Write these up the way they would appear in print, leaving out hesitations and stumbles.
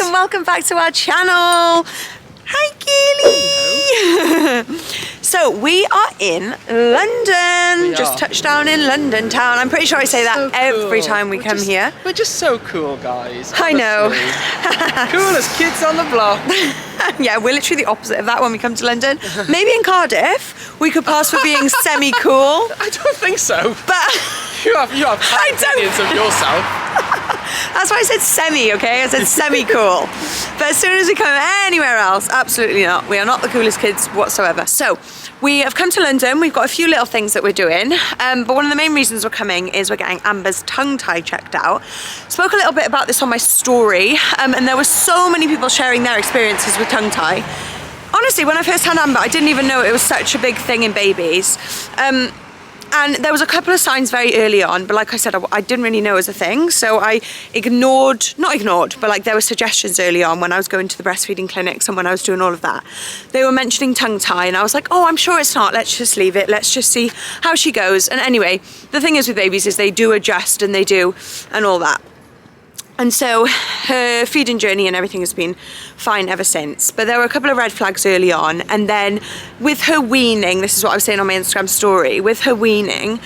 and welcome back to our channel. Hi Keely! So we are in London, just touched down in London town. I'm pretty sure I say that every time we come here. We're just so cool, guys. I know. Coolest kids on the block. Yeah, we're literally the opposite of that when we come to London. Maybe in Cardiff we could pass for being semi-cool. I don't think so. But you have high opinions of yourself. That's why I said semi, okay? I said semi-cool. But as soon as we come anywhere else, absolutely not. We are not the coolest kids whatsoever. So we have come to London. We've got a few little things that we're doing. But one of the main reasons we're coming is we're getting Amber's tongue tie checked out. Spoke a little bit about this on my story. And there were so many people sharing their experiences with tongue tie. Honestly, when I first had Amber, I didn't even know it was such a big thing in babies. And there was a couple of signs very early on, but like I said, I didn't really know it was a thing. So I not ignored, but like there were suggestions early on when I was going to the breastfeeding clinics and when I was doing all of that. They were mentioning tongue tie and I was like, oh, I'm sure it's not. Let's just leave it. Let's just see how she goes. And anyway, the thing is with babies is they do adjust and they do and all that. And so her feeding journey and everything has been fine ever since. But there were a couple of red flags early on. And then with her weaning, this is what I was saying on my Instagram story, with her weaning,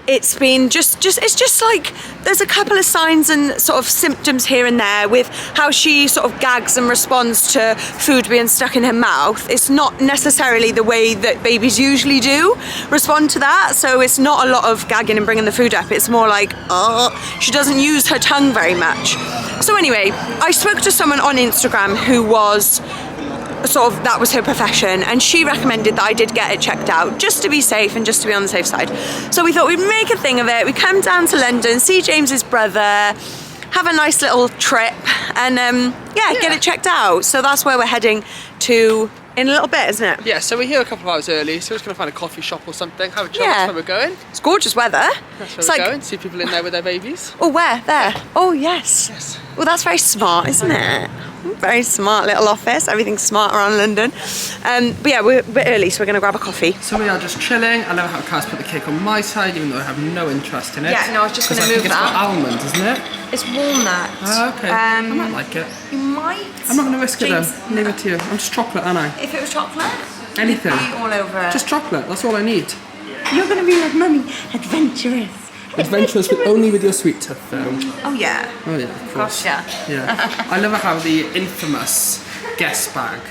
it's been it's just like there's a couple of signs and sort of symptoms here and there with how she sort of gags and responds to food being stuck in her mouth. It's not necessarily the way that babies usually do respond to that. So it's not a lot of gagging and bringing the food up. It's more like, she doesn't use her tongue very much. So anyway, I spoke to someone on Instagram who was sort of, that was her profession, and she recommended that I did get it checked out just to be safe and just to be on the safe side. So we thought we'd make a thing of it. We come down to London, see James's brother, have a nice little trip, and get it checked out. So that's where we're heading to in a little bit, isn't it? Yeah, so we're here a couple of hours early, so we're just going to find a coffee shop or something, have a chat. That's where we're going. It's gorgeous weather. That's where we're going, see people in there with their babies. Oh, where? There? Oh, yes. Well, that's very smart, isn't it? Very smart little office. Everything's smart around London. But yeah, we're a bit early, so we're going to grab a coffee. So we are just chilling. I love how Carys put the cake on my side, even though I have no interest in it. Yeah, no, I was just going to move that. It's got almond, isn't it? It's walnut. Oh, okay. I might like it. You might. I'm not going to risk it though. Leave it to you. I'm just chocolate, aren't I? If it was chocolate? Anything. You'd be all over it. Just chocolate. That's all I need. You're going to be like, Mummy, adventurous. Adventurous, but only with your sweet tooth though. Oh yeah. Oh yeah, of course. Gosh, yeah. Yeah. I love how the infamous guest bag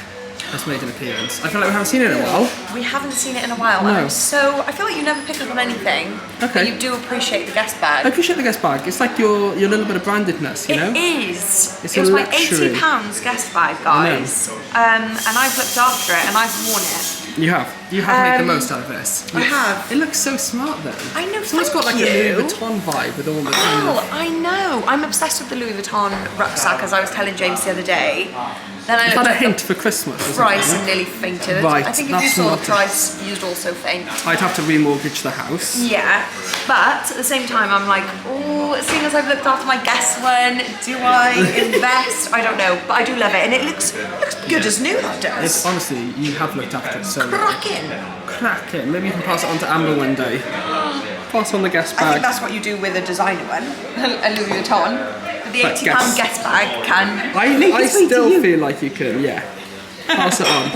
has made an appearance. I feel like we haven't seen it in a while. We haven't seen it in a while. No. So I feel like you never pick up on anything. Okay. But you do appreciate the guest bag. I appreciate the guest bag. It's like your little bit of brandedness, you know? It is. It's it was a my luxury. £80 guest bag, guys. And I've looked after it and I've worn it. You have. You have made the most out of this. I have. It looks so smart though. I know, it's almost got like a Louis Vuitton vibe with all the Oh, I know. I'm obsessed with the Louis Vuitton rucksack, as I was telling James the other day. Then I looked had a hint for Christmas. Price and nearly fainted. Right, I think if you saw the price, you'd also faint. I'd have to remortgage the house. Yeah, but at the same time, I'm like, oh, seeing as I've looked after my guest one, do I invest? I don't know, but I do love it, and it looks good as new. That does. It's honestly, you have looked after it so well. Cracking. Maybe you can pass it on to Amber one day. Pass on the guest bag. I think that's what you do with a designer one, a Louis Vuitton. The £80 guest bag can. I still feel like you can, yeah. Pass it on.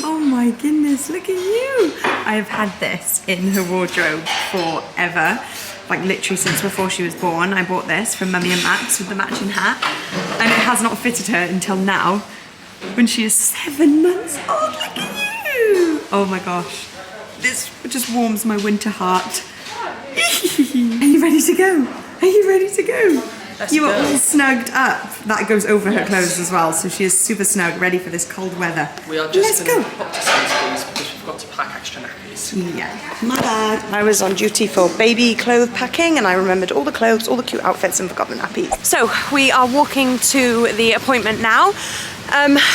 Oh my goodness, look at you! I have had this in her wardrobe forever. Like literally since before she was born. I bought this from Mummy and Max with the matching hat. And it has not fitted her until now, when she is 7 months old. Look at you! Oh my gosh. This just warms my winter heart. Are you ready to go? Are you ready to go? You are all snugged up. That goes over her clothes as well, so she is super snug, ready for this cold weather. We are just going to pop to Sainsbury's because we've got to pack extra nappies. Yeah, my bad. I was on duty for baby clothes packing and I remembered all the clothes, all the cute outfits and forgot the nappies. So we are walking to the appointment now.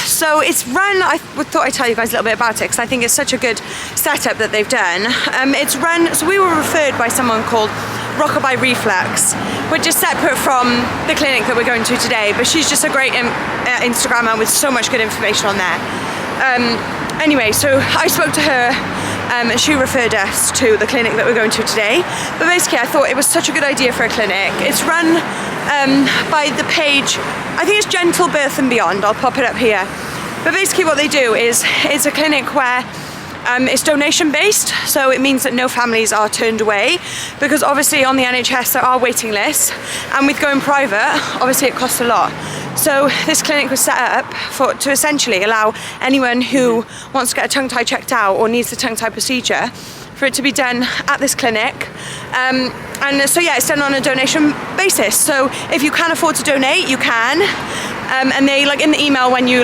So it's run, I thought I'd tell you guys a little bit about it because I think it's such a good setup that they've done. It's run, so we were referred by someone called Rockabye Reflex, which is separate from the clinic that we're going to today, but she's just a great Instagrammer with so much good information on there. Anyway, so I spoke to her and she referred us to the clinic that we're going to today. But basically I thought it was such a good idea for a clinic. It's run by the page, I think it's Gentle Birth and Beyond, I'll pop it up here. But basically what they do is it's a clinic where it's donation based, so it means that no families are turned away, because obviously on the NHS there are waiting lists, and with going private obviously it costs a lot. So this clinic was set up to essentially allow anyone who wants to get a tongue tie checked out or needs the tongue tie procedure for it to be done at this clinic. And so yeah, it's done on a donation basis. So if you can afford to donate, you can. And they, like in the email when you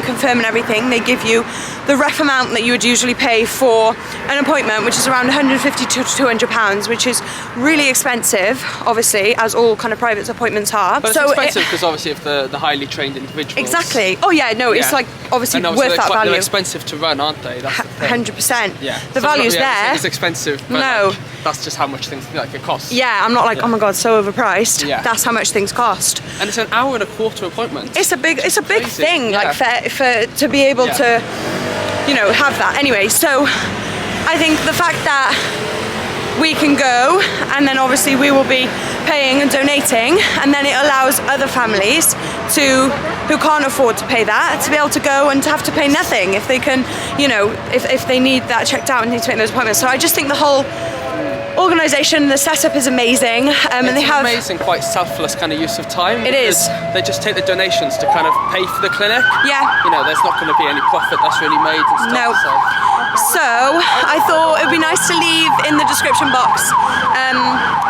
confirm and everything, they give you the ref amount that you would usually pay for an appointment, which is around 150 to 200 pounds, which is really expensive, obviously, as all kind of private appointments are. But it's expensive because obviously of the highly trained individuals. Exactly. Oh yeah, no, it's like obviously worth that value. They're expensive to run, aren't they? That's the thing. 100%. Yeah. The value's there. It's expensive, but no. That's just how much things it costs. Yeah, I'm not like, oh my god, so overpriced. Yeah. That's how much things cost. And it's an hour and a quarter appointment. It's a big thing, like for to be able to, you know, have that. Anyway, so I think the fact that we can go, and then obviously we will be paying and donating, and then it allows other families who can't afford to pay that to be able to go and to have to pay nothing if they can, you know, if they need that checked out and need to make those appointments. So I just think the whole organisation, the setup is amazing, and they have amazing, quite selfless kind of use of time. It is. They just take the donations to kind of pay for the clinic. Yeah. You know, there's not going to be any profit that's really made and stuff. No. So I thought it would be nice to leave in the description box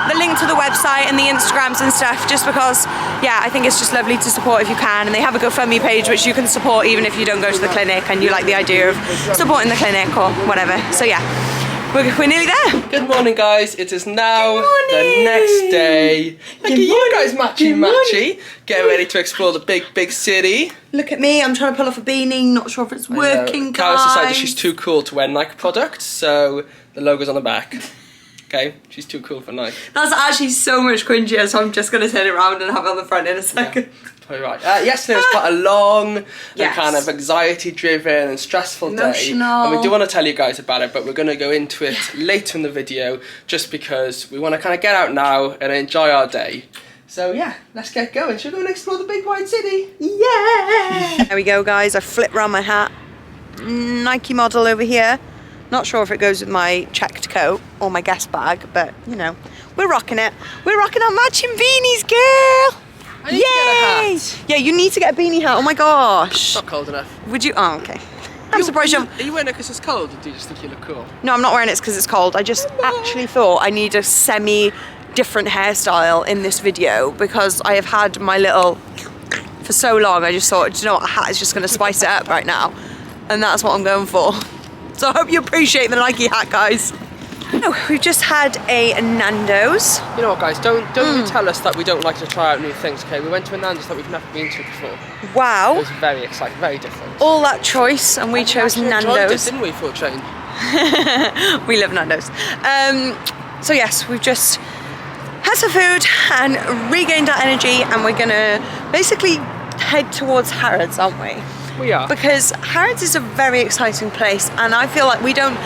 the link to the website and the Instagrams and stuff, just because, yeah, I think it's just lovely to support if you can. And they have a GoFundMe page which you can support even if you don't go to the clinic and you like the idea of supporting the clinic or whatever. So yeah. We're nearly there. Good morning, guys. It is now the next day. Look at you guys, matchy. Getting ready to explore the big city. Look at me. I'm trying to pull off a beanie. Not sure if it's working, guys. Carys decided she's too cool to wear Nike products, so the logo's on the back. Okay, she's too cool for Nike. That's actually so much cringier, so I'm just going to turn it around and have it on the front in a second. Yeah. Right. Yesterday was quite a long and kind of anxiety-driven and stressful day. And we do want to tell you guys about it, but we're going to go into it later in the video just because we want to kind of get out now and enjoy our day. So yeah, let's get going. Should we go and explore the big wide city? Yeah! There we go, guys. I flipped around my hat. Nike model over here. Not sure if it goes with my checked coat or my guest bag, but you know, we're rocking it. We're rocking our matching beanies, girl! I need to get a hat. Yeah, you need to get a beanie hat. Oh my gosh. It's not cold enough. Would you? Oh, okay. I'm surprised you... Are you wearing it because it's cold, or do you just think you look cool? No, I'm not wearing it because it's cold. I just actually thought I need a semi-different hairstyle in this video because I have had my little... For so long, I just thought, do you know what, a hat is just going to spice it up right now. And that's what I'm going for. So I hope you appreciate the Nike hat, guys. Oh, we've just had a Nando's. You know what, guys? Don't you tell us that we don't like to try out new things, okay? We went to a Nando's that we've never been to before. Wow. It was very exciting, very different. All that choice, and we chose Nando's. Didn't we, for a change? We love Nando's. So yes, we've just had some food and regained our energy, and we're gonna basically head towards Harrods, aren't we? We are. Because Harrods is a very exciting place, and I feel like we don't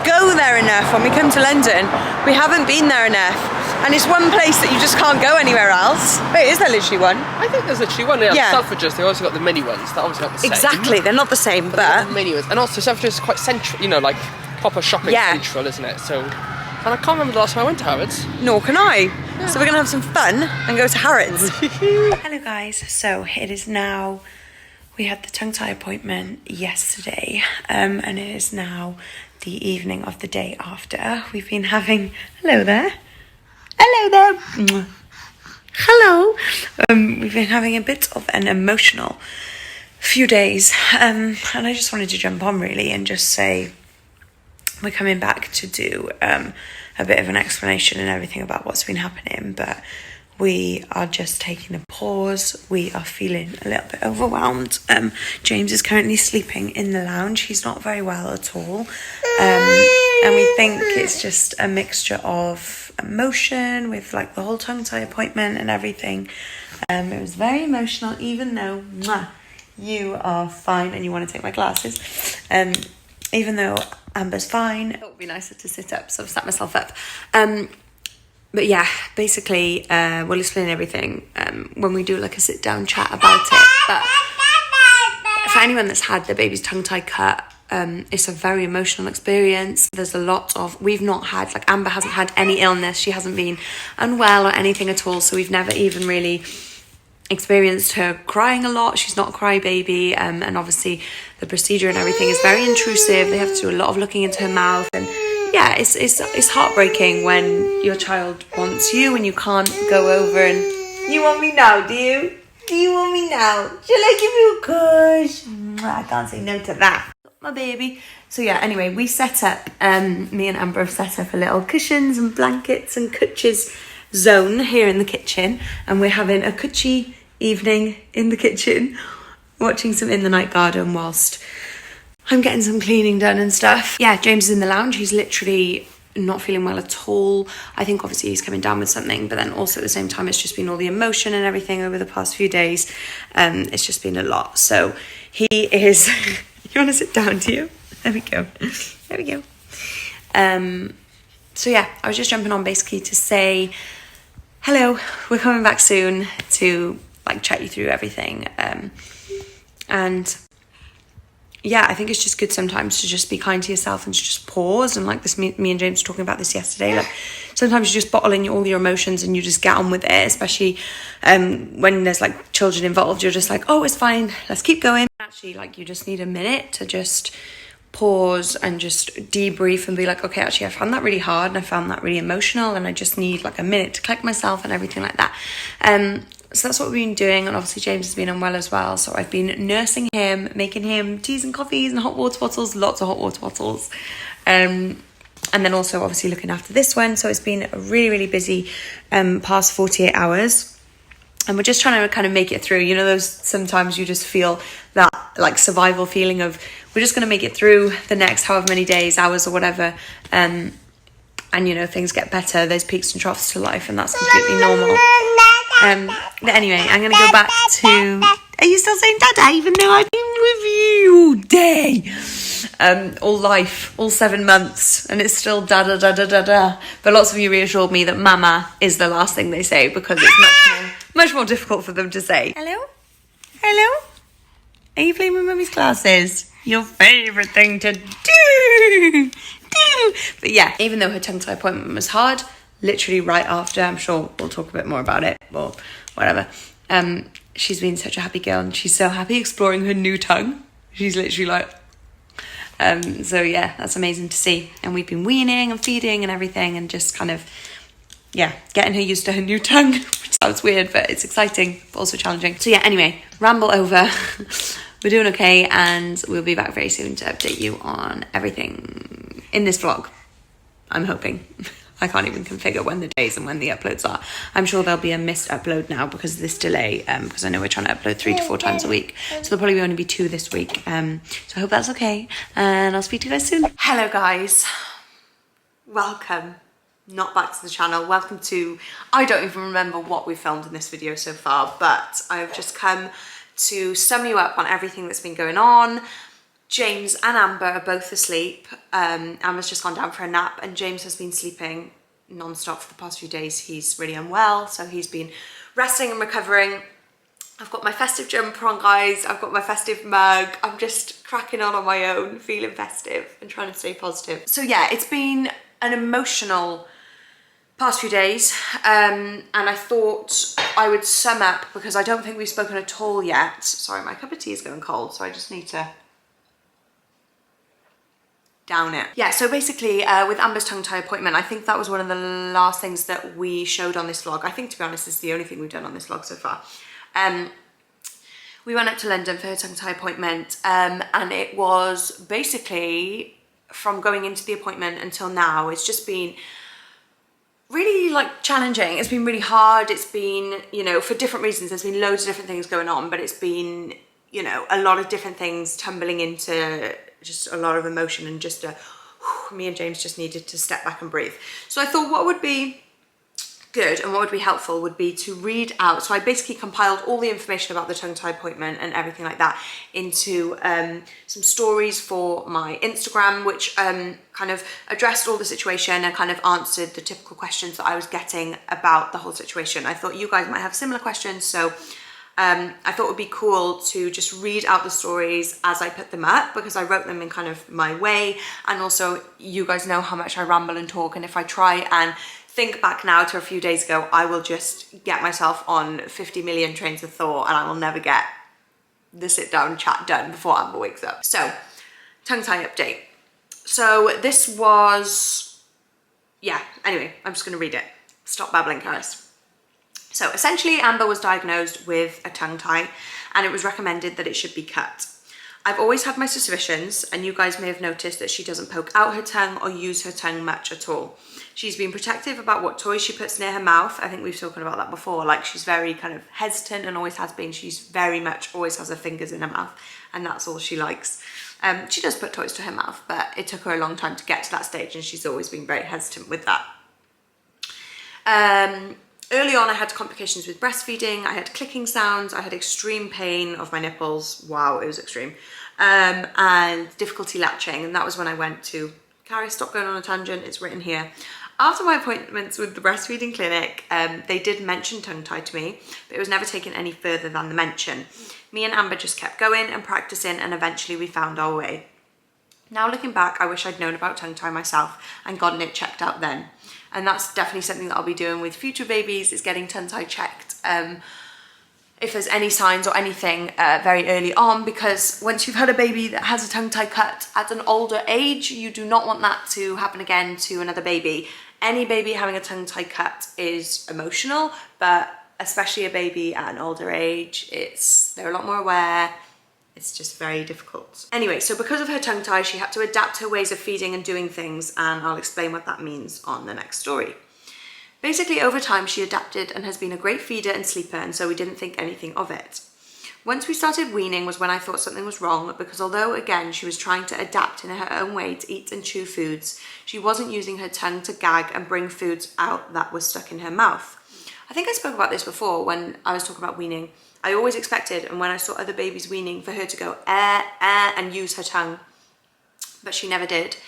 go there enough when we come to London. We haven't been there enough, and it's one place that you just can't go anywhere else. Wait, is there literally one? I think there's literally one. Yeah. Selfridges, they also got the mini ones. They're obviously not the same. Exactly, they're not the same, but the mini ones. And also Selfridges is quite central, you know, like proper shopping central, isn't it? So, and I can't remember the last time I went to Harrods. Nor can I. Yeah. So we're gonna have some fun and go to Harrods. Hello guys, so it is now, we had the tongue tie appointment yesterday, and it is now the evening of the day after. We've been having, hello there. Hello. We've been having a bit of an emotional few days, and I just wanted to jump on really and just say we're coming back to do a bit of an explanation and everything about what's been happening, but we are just taking a pause. We are feeling a little bit overwhelmed. James is currently sleeping in the lounge. He's not very well at all. And we think it's just a mixture of emotion with like the whole tongue tie appointment and everything. It was very emotional, even though, you are fine and you want to take my glasses. Even though Amber's fine, it would be nicer to sit up, so I've sat myself up. But yeah, basically, we'll explain everything when we do like a sit down chat about it. But for anyone that's had their baby's tongue tie cut, it's a very emotional experience. There's a lot of, we've not had, like Amber hasn't had any illness. She hasn't been unwell or anything at all. So we've never even really experienced her crying a lot. She's not a crybaby. And obviously the procedure and everything is very intrusive. They have to do a lot of looking into her mouth. And yeah, it's heartbreaking when your child wants you and you can't go over and, you want me now, do you? Do you want me now? Shall I give you a push? I can't say no to that. My baby. So yeah, anyway, we set up, me and Amber have set up a little cushions and blankets and coochies zone here in the kitchen. And we're having a coochie evening in the kitchen, watching some In the Night Garden whilst I'm getting some cleaning done and stuff. Yeah, James is in the lounge. He's literally not feeling well at all. I think obviously he's coming down with something, but then also at the same time it's just been all the emotion and everything over the past few days. It's just been a lot. So he is you want to sit down, do you? There we go. There we go. So yeah, I was just jumping on basically to say hello, we're coming back soon to like chat you through everything. And yeah, I think it's just good sometimes to just be kind to yourself and to just pause. And like this, me and James were talking about this yesterday. Like sometimes you just bottle in all your emotions and you just get on with it, especially when there's like children involved. You're just like, oh, it's fine, let's keep going. Actually, like you just need a minute to just pause and just debrief and be like, okay, actually I found that really hard and I found that really emotional and I just need like a minute to collect myself and everything like that. So that's what we've been doing, and obviously James has been unwell as well, so I've been nursing him, making him teas and coffees and hot water bottles, lots of hot water bottles, and then also obviously looking after this one. So it's been a really, really busy past 48 hours, and we're just trying to kind of make it through. You know, those sometimes you just feel that like survival feeling of we're just going to make it through the next however many days, hours or whatever, and you know, things get better. There's peaks and troughs to life, and that's completely normal. But anyway, I'm going to go back to... Are you still saying Dada, even though I've been with you all day? All life, all 7 months, and it's still Dada, Dada, Dada. But lots of you reassured me that Mama is the last thing they say because it's much more difficult for them to say. Hello? Hello? Are you playing with Mummy's glasses? Your favourite thing to do. But yeah, even though her tongue tie appointment was hard, literally right after, I'm sure we'll talk a bit more about it or whatever, she's been such a happy girl and she's so happy exploring her new tongue. She's literally like, so yeah, that's amazing to see. And we've been weaning and feeding and everything and just kind of, yeah, getting her used to her new tongue, which sounds weird, but it's exciting, but also challenging. So yeah, anyway, ramble over. We're doing okay, and we'll be back very soon to update you on everything in this vlog, I'm hoping. I can't even configure when the days and when the uploads are. I'm sure there'll be a missed upload now because of this delay, because I know we're trying to upload 3 to 4 times a week. So there'll probably only be 2 this week. So I hope that's okay, and I'll speak to you guys soon. Hello guys, welcome, not back to the channel. Welcome to, I don't even remember what we filmed in this video so far, but I've just come to sum you up on everything that's been going on. James and Amber are both asleep. Amber's just gone down for a nap, and James has been sleeping non-stop for the past few days. He's really unwell, so he's been resting and recovering. I've got my festive jumper on, guys. I've got my festive mug. I'm just cracking on my own, feeling festive and trying to stay positive. So yeah, it's been an emotional past few days, and I thought I would sum up because I don't think we've spoken at all yet. Sorry, my cup of tea is going cold, so I just need to down it. Yeah, so basically with Amber's tongue tie appointment, I think that was one of the last things that we showed on this vlog. I think, to be honest, this is the only thing we've done on this vlog so far. We went up to London for her tongue tie appointment, and it was basically from going into the appointment until now, it's just been really like challenging. It's been really hard. It's been, you know, for different reasons. There's been loads of different things going on, but it's been, you know, a lot of different things tumbling into just a lot of emotion, and just me and James just needed to step back and breathe. So I thought what would be good and what would be helpful would be to read out. So I basically compiled all the information about the tongue tie appointment and everything like that into some stories for my Instagram, which kind of addressed all the situation and kind of answered the typical questions that I was getting about the whole situation. I thought you guys might have similar questions, so I thought it would be cool to just read out the stories as I put them up, because I wrote them in kind of my way, and also you guys know how much I ramble and talk, and if I try and think back now to a few days ago, I will just get myself on 50 million trains of thought and I will never get the sit down chat done before Amber wakes up. So, tongue tie update. So this was, yeah, anyway, I'm just gonna read it. Stop babbling, Carys. So essentially Amber was diagnosed with a tongue tie and it was recommended that it should be cut. I've always had my suspicions, and you guys may have noticed that she doesn't poke out her tongue or use her tongue much at all. She's been protective about what toys she puts near her mouth. I think we've spoken about that before. Like, she's very kind of hesitant and always has been. She's very much always has her fingers in her mouth, and that's all she likes. She does put toys to her mouth, but it took her a long time to get to that stage, and she's always been very hesitant with that. Early on, I had complications with breastfeeding. I had clicking sounds. I had extreme pain of my nipples. Wow, it was extreme. And difficulty latching. And that was when I went to, Carys, stop going on a tangent, it's written here. After my appointments with the breastfeeding clinic, they did mention tongue tie to me, but it was never taken any further than the mention. Me and Amber just kept going and practicing, and eventually we found our way. Now looking back, I wish I'd known about tongue tie myself and gotten it checked out then. And that's definitely something that I'll be doing with future babies, is getting tongue tie checked if there's any signs or anything very early on, because once you've had a baby that has a tongue tie cut at an older age, you do not want that to happen again to another baby. Any baby having a tongue tie cut is emotional, but especially a baby at an older age, they're a lot more aware. It's just very difficult. Anyway, so because of her tongue tie, she had to adapt her ways of feeding and doing things, and I'll explain what that means on the next story. Basically, over time, she adapted and has been a great feeder and sleeper, and so we didn't think anything of it. Once we started weaning was when I thought something was wrong, because although, again, she was trying to adapt in her own way to eat and chew foods, she wasn't using her tongue to gag and bring foods out that was stuck in her mouth. I think I spoke about this before when I was talking about weaning. I always expected, and when I saw other babies weaning, for her to go and use her tongue, but she never did.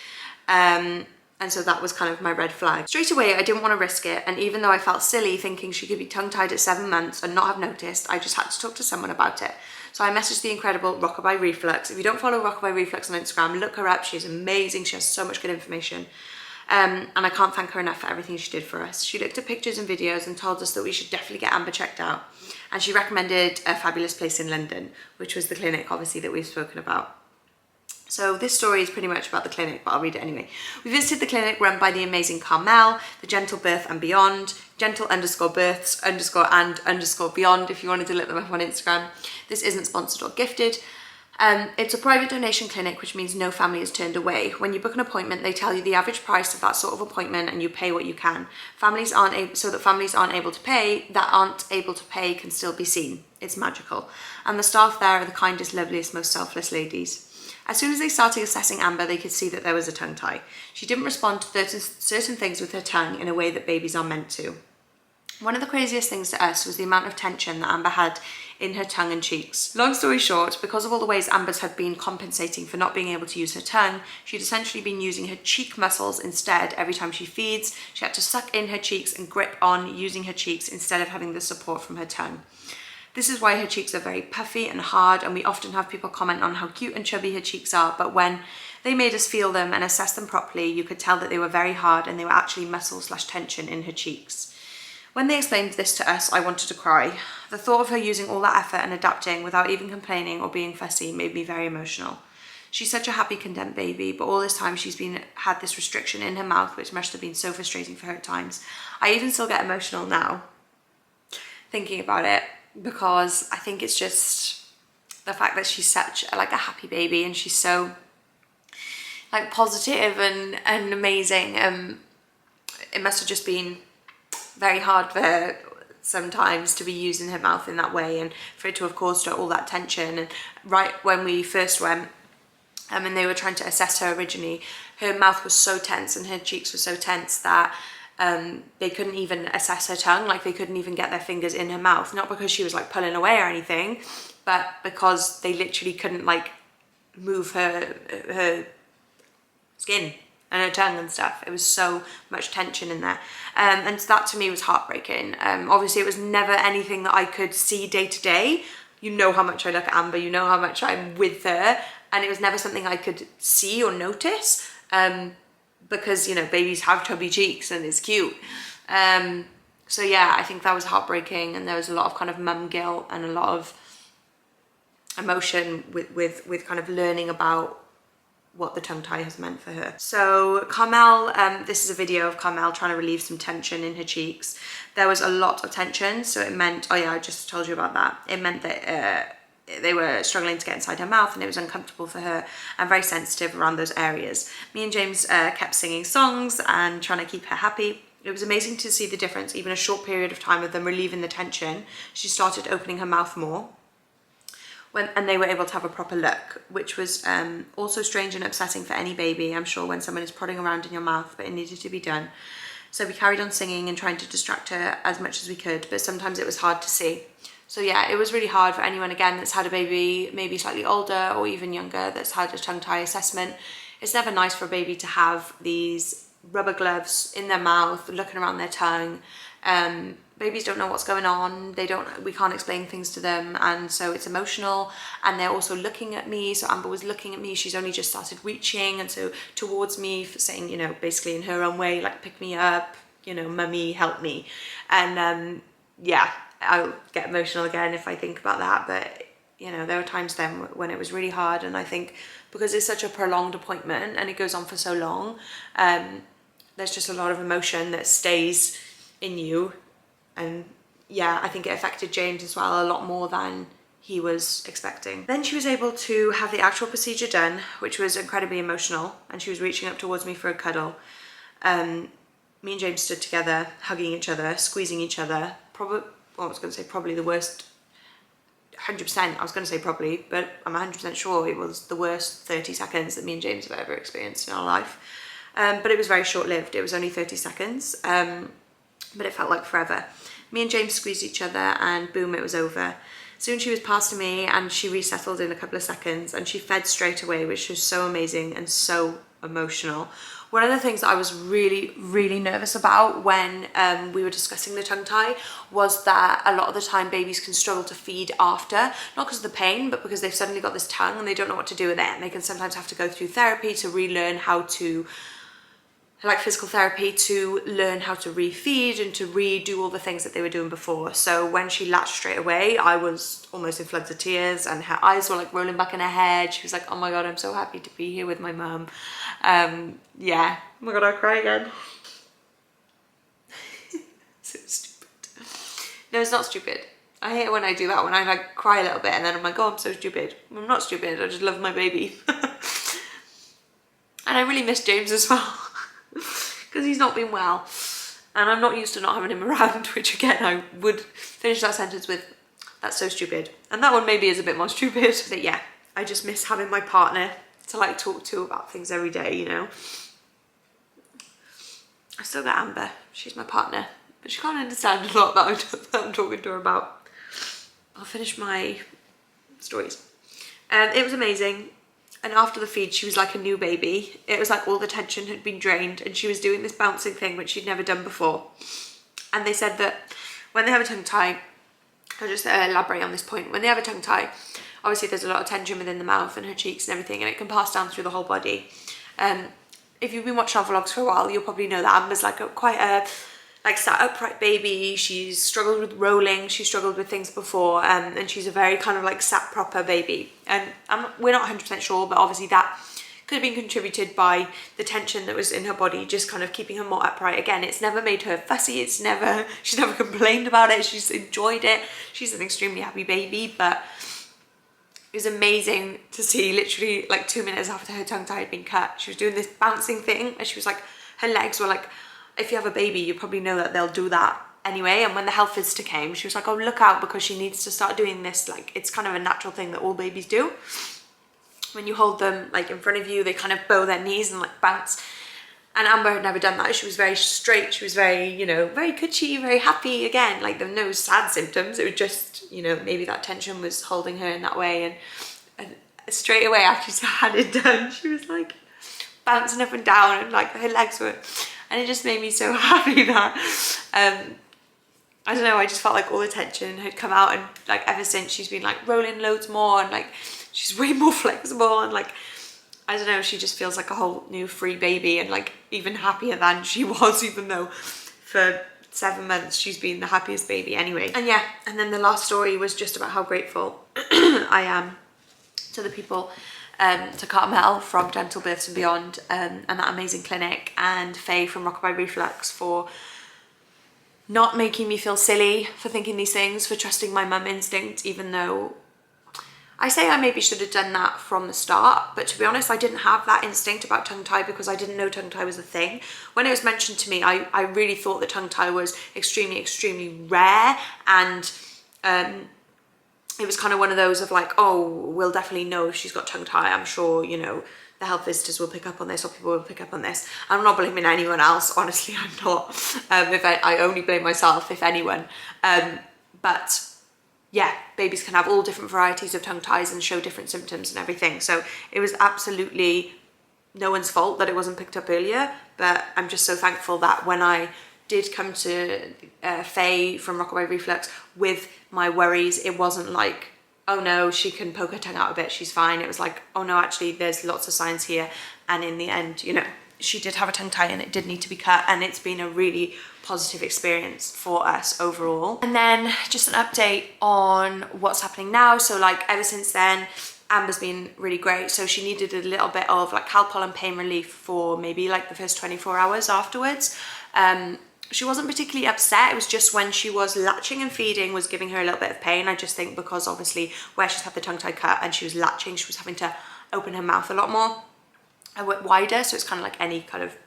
And so that was kind of my red flag. Straight away, I didn't want to risk it, and even though I felt silly thinking she could be tongue-tied at 7 months and not have noticed, I just had to talk to someone about it. So I messaged the incredible Rockabye Reflux. If you don't follow Rockabye Reflux on Instagram, look her up. She's amazing. She has so much good information. And I can't thank her enough for everything she did for us. She looked at pictures and videos and told us that we should definitely get Amber checked out. And she recommended a fabulous place in London, which was the clinic, obviously, that we've spoken about. So this story is pretty much about the clinic, but I'll read it anyway. We visited the clinic run by the amazing Carmel, the Gentle Birth and Beyond, gentle_births_and_beyond if you wanted to look them up on Instagram. This isn't sponsored or gifted. It's a private donation clinic, which means no family is turned away. When you book an appointment, they tell you the average price of that sort of appointment and you pay what you can. Families aren't able to pay can still be seen. It's magical. And the staff there are the kindest, loveliest, most selfless ladies. As soon as they started assessing Amber, they could see that there was a tongue tie. She didn't respond to certain things with her tongue in a way that babies are meant to. One of the craziest things to us was the amount of tension that Amber had in her tongue and cheeks. Long story short, because of all the ways Amber's had been compensating for not being able to use her tongue, she'd essentially been using her cheek muscles instead. Every time she feeds, she had to suck in her cheeks and grip on using her cheeks instead of having the support from her tongue. This is why her cheeks are very puffy and hard, and we often have people comment on how cute and chubby her cheeks are, but when they made us feel them and assess them properly, you could tell that they were very hard and they were actually muscle/tension in her cheeks. When they explained this to us, I wanted to cry. The thought of her using all that effort and adapting without even complaining or being fussy made me very emotional. She's such a happy, content baby, but all this time she's had this restriction in her mouth, which must have been so frustrating for her at times. I even still get emotional now, thinking about it, because I think it's just the fact that she's such a happy baby and she's so positive and amazing. It must have just been very hard for her sometimes to be using her mouth in that way, and for it to have caused her all that tension. And right when we first went and they were trying to assess her originally, her mouth was so tense and her cheeks were so tense that they couldn't even assess her tongue, like they couldn't even get their fingers in her mouth, not because she was like pulling away or anything, but because they literally couldn't like move her skin and her tongue and stuff. It was so much tension in there, and that to me was heartbreaking. Obviously it was never anything that I could see day to day. You know how much I look at Amber, you know how much I'm with her, and it was never something I could see or notice, because, you know, babies have chubby cheeks and it's cute. So yeah, I think that was heartbreaking, and there was a lot of kind of mum guilt and a lot of emotion with kind of learning about what the tongue tie has meant for her. So Carmel, this is a video of Carmel trying to relieve some tension in her cheeks. There was a lot of tension, so it meant, oh yeah, I just told you about that. It meant that they were struggling to get inside her mouth, and it was uncomfortable for her and very sensitive around those areas. Me and James kept singing songs and trying to keep her happy. It was amazing to see the difference, even a short period of time with them relieving the tension. She started opening her mouth more. And they were able to have a proper look, which was also strange and upsetting for any baby, I'm sure, when someone is prodding around in your mouth, but it needed to be done. So we carried on singing and trying to distract her as much as we could, but sometimes it was hard to see. So yeah, it was really hard for anyone, again, that's had a baby maybe slightly older or even younger that's had a tongue tie assessment. It's never nice for a baby to have these rubber gloves in their mouth, looking around their tongue. Babies don't know what's going on, we can't explain things to them, and so it's emotional, and they're also looking at me. So Amber was looking at me, she's only just started reaching, and so towards me, for saying, you know, basically in her own way, like, pick me up, you know, mummy, help me. And yeah, I'll get emotional again if I think about that, but you know, there were times then when it was really hard, and I think because it's such a prolonged appointment and it goes on for so long, there's just a lot of emotion that stays in you. And yeah, I think it affected James as well a lot more than he was expecting. Then she was able to have the actual procedure done, which was incredibly emotional, and she was reaching up towards me for a cuddle. Me and James stood together, hugging each other, squeezing each other. Probably, well, I was going to say probably the worst, 100%, I was going to say probably, but I'm 100% sure it was the worst 30 seconds that me and James have ever experienced in our life. But it was very short-lived. It was only 30 seconds, but it felt like forever. Me and James squeezed each other, and boom, it was over. Soon she was past me, and she resettled in a couple of seconds, and she fed straight away, which was so amazing and so emotional. One of the things that I was really, really nervous about when we were discussing the tongue tie was that a lot of the time babies can struggle to feed after, not because of the pain, but because they've suddenly got this tongue and they don't know what to do with it, and they can sometimes have to go through therapy to relearn how to, like physical therapy, to learn how to refeed and to redo all the things that they were doing before. So when she latched straight away, I was almost in floods of tears, and her eyes were like rolling back in her head. She was like, oh my God, I'm so happy to be here with my mum. Yeah, oh my God, I'll cry again. So stupid. No, it's not stupid. I hate it when I do that, when I like cry a little bit and then I'm like, oh, I'm so stupid. I'm not stupid, I just love my baby. And I really miss James as well. Because he's not been well, and I'm not used to not having him around, which again I would finish that sentence with, that's so stupid. And that one maybe is a bit more stupid, but yeah, I just miss having my partner to like talk to about things every day, you know. I still got Amber, she's my partner, but she can't understand a lot that I'm talking to her about. I'll finish my stories. It was amazing. And after the feed, she was like a new baby. It was like all the tension had been drained, and she was doing this bouncing thing, which she'd never done before. And they said that when they have a tongue tie, I'll just elaborate on this point. When they have a tongue tie, obviously there's a lot of tension within the mouth and her cheeks and everything, and it can pass down through the whole body. If you've been watching our vlogs for a while, you'll probably know that Amber's like quite a sat upright baby. She's struggled with rolling, she's struggled with things before, and she's a very kind of like sat proper baby. And we're not 100% sure, but obviously that could have been contributed by the tension that was in her body, just kind of keeping her more upright. Again, it's never made her fussy, she's never complained about it, she's enjoyed it. She's an extremely happy baby, but it was amazing to see literally like 2 minutes after her tongue tie had been cut, she was doing this bouncing thing, and she was like, her legs were like, if you have a baby, you probably know that they'll do that anyway. And when the health visitor came, she was like, oh, look out, because she needs to start doing this. Like, it's kind of a natural thing that all babies do. When you hold them like in front of you, they kind of bow their knees and like bounce. And Amber had never done that. She was very straight. She was very, you know, very cushy, very happy again. Like there were no sad symptoms. It was just, you know, maybe that tension was holding her in that way. And straight away after she had it done, she was like bouncing up and down and like her legs were, and it just made me so happy that, I don't know, I just felt like all the tension had come out, and like ever since she's been like rolling loads more, and like she's way more flexible, and like, I don't know, she just feels like a whole new free baby, and like even happier than she was, even though for 7 months she's been the happiest baby anyway. And yeah, and then the last story was just about how grateful I am to the people, to Carmel from Gentle Births and Beyond, and that amazing clinic, and Faye from Rockabye Reflux for not making me feel silly for thinking these things, for trusting my mum instinct, even though I say I maybe should have done that from the start, but to be honest, I didn't have that instinct about tongue tie because I didn't know tongue tie was a thing. When it was mentioned to me, I really thought that tongue tie was extremely, extremely rare, and it was kind of one of those of like, oh, we'll definitely know if she's got tongue tie. I'm sure, you know, the health visitors will pick up on this, or people will pick up on this. I'm not blaming anyone else, honestly, I'm not. If I only blame myself, if anyone. But yeah, babies can have all different varieties of tongue ties and show different symptoms and everything. So it was absolutely no one's fault that it wasn't picked up earlier, but I'm just so thankful that when I did come to Faye from Rockabye Reflux with my worries, it wasn't like, oh no, she can poke her tongue out a bit, she's fine. It was like, oh no, actually there's lots of signs here. And in the end, you know, she did have a tongue tie and it did need to be cut, and it's been a really positive experience for us overall. And then just an update on what's happening now. So like ever since then, Amber's been really great. So she needed a little bit of like Calpol and pain relief for maybe like the first 24 hours afterwards. She wasn't particularly upset. It was just when she was latching and feeding was giving her a little bit of pain. I just think because obviously where she's had the tongue tie cut and she was latching, she was having to open her mouth a lot more, a bit wider. So it's kind of like any kind of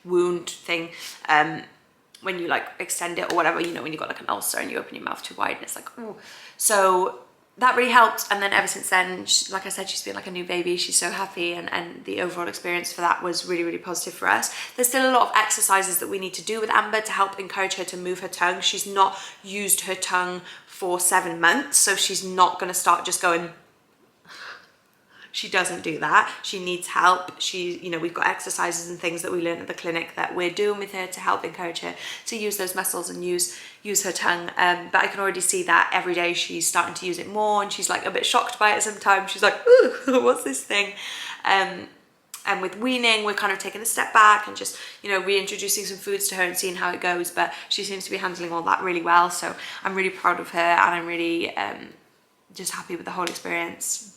wound thing. When you like extend it or whatever, you know, when you've got like an ulcer and you open your mouth too wide and it's like, oh. So that really helped. And then ever since then, like I said, she's been like a new baby. She's so happy, and the overall experience for that was really, really positive for us. There's still a lot of exercises that we need to do with Amber to help encourage her to move her tongue. She's not used her tongue for 7 months, so she's not going to start just going. She doesn't do that. She needs help. You know, we've got exercises and things that we learn at the clinic that we're doing with her to help encourage her to use those muscles and use her tongue. But I can already see that every day she's starting to use it more, and she's like a bit shocked by it sometimes. She's like, ooh, what's this thing? And with weaning, we're kind of taking a step back and just, you know, reintroducing some foods to her and seeing how it goes. But she seems to be handling all that really well. So I'm really proud of her, and I'm really just happy with the whole experience.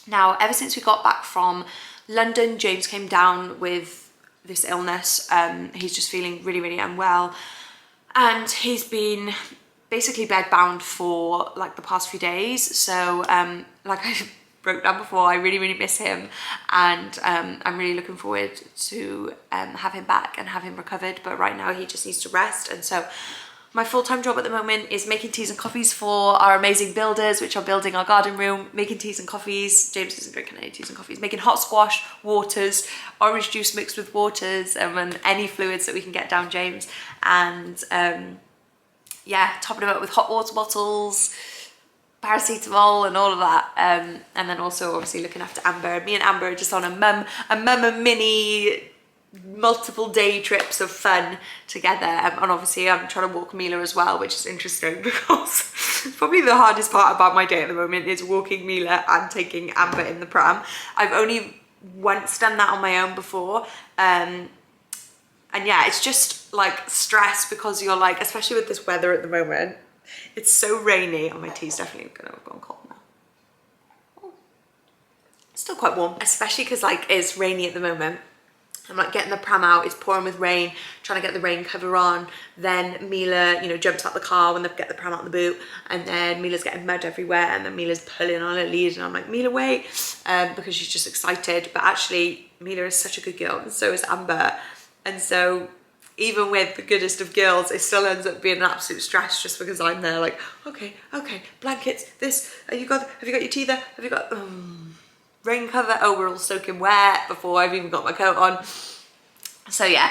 Now, ever since we got back from London, James came down with this illness. He's just feeling really, really unwell. And he's been basically bedbound for like the past few days. So like I broke down before, I really, really miss him. And I'm really looking forward to have him back and have him recovered. But right now he just needs to rest. And so my full-time job at the moment is making teas and coffees for our amazing builders, which are building our garden room, making teas and coffees. James isn't drinking any teas and coffees. Making hot squash, waters, orange juice mixed with waters, and any fluids that we can get down James. And yeah, topping them up with hot water bottles, paracetamol and all of that. And then also obviously looking after Amber. Me and Amber are just on a mum and Minnie multiple day trips of fun together, and obviously I'm trying to walk Mila as well, which is interesting because probably the hardest part about my day at the moment is walking Mila and taking Amber in the pram. I've only once done that on my own before, and yeah, it's just like stress because you're like, especially with this weather at the moment, it's so rainy. Oh, my tea's definitely gonna have gone cold now. Oh. It's still quite warm, especially because like it's rainy at the moment. I'm like getting the pram out, it's pouring with rain, trying to get the rain cover on. Then Mila, you know, jumps out the car when they get the pram out the boot, and then Mila's getting mud everywhere, and then Mila's pulling on her lead, and I'm like, Mila, wait, because she's just excited. But actually, Mila is such a good girl, and so is Amber. And so even with the goodest of girls, it still ends up being an absolute stress just because I'm there like, okay, blankets, this, have you got your tea there? Have you got, rain cover? Oh, we're all soaking wet before I've even got my coat on. So yeah,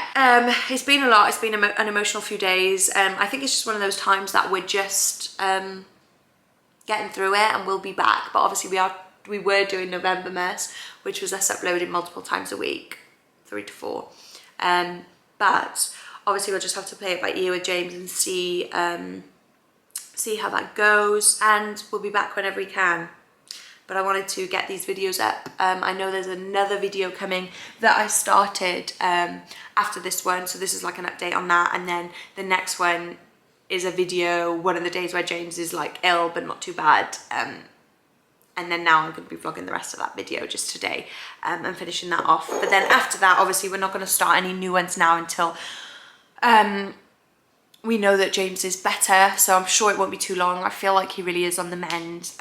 it's been a lot. It's been an emotional few days. I think it's just one of those times that we're just getting through it, and we'll be back. But obviously we were doing November mess, which was us uploading multiple times a week, 3 to 4. But obviously we'll just have to play it by ear with James and see how that goes, and we'll be back whenever we can. But I wanted to get these videos up. I know there's another video coming that I started after this one, so this is like an update on that, and then the next one is a video one of the days where James is like ill but not too bad, and then now I'm going to be vlogging the rest of that video just today and finishing that off. But then after that, obviously we're not going to start any new ones now until we know that James is better, so I'm sure it won't be too long. I feel like he really is on the mend,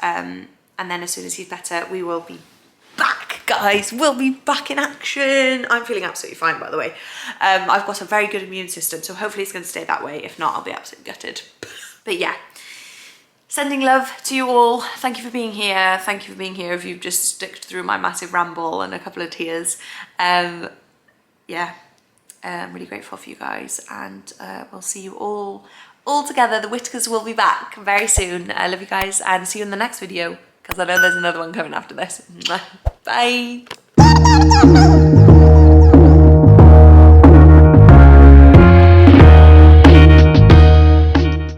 and then as soon as he's better, we will be back, guys. We'll be back in action. I'm feeling absolutely fine, by the way. I've got a very good immune system, so hopefully it's going to stay that way. If not, I'll be absolutely gutted. But yeah, sending love to you all. Thank you for being here. Thank you for being here if you've just stuck through my massive ramble and a couple of tears. Yeah, I'm really grateful for you guys, and we'll see you all together. The Whitakers will be back very soon. I love you guys, and see you in the next video, because I know there's another one coming after this. Bye.